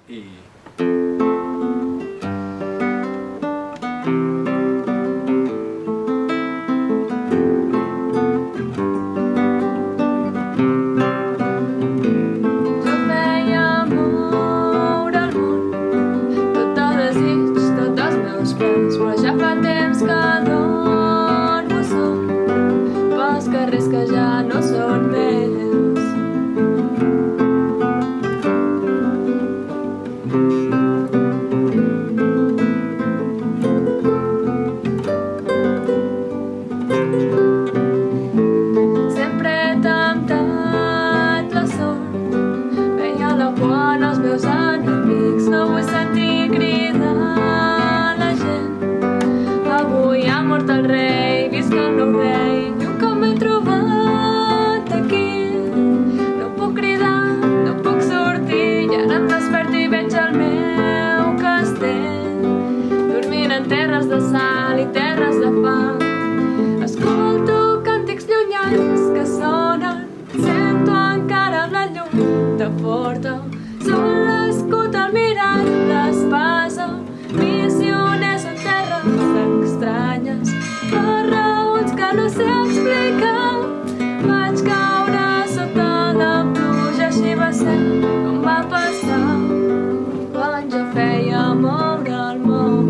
i... Però ja fa temps que dormo sol pels carrers que ja no són meus. Sempre he temptat la sort, veia la por en els meus enemics. No vull sentir cridar la gent. Avui ha mort el rei, visc el nou rei, i un cop m'he trobat aquí. No puc cridar, no puc sortir, i ara em desperto i veig el meu castell, dormint en terres de sal i terres de fang. Escolto càntics llunyans que sonen, sento encara la llum de Forta. Són l'escut, el mirall, l'espasa, missioners en terres estranyes, per raons que no sé explicar. Vaig caure sota la pluja, així va ser com va passar quan jo feia moure el món.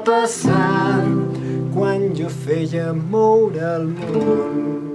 Passar quan jo feia moure el món.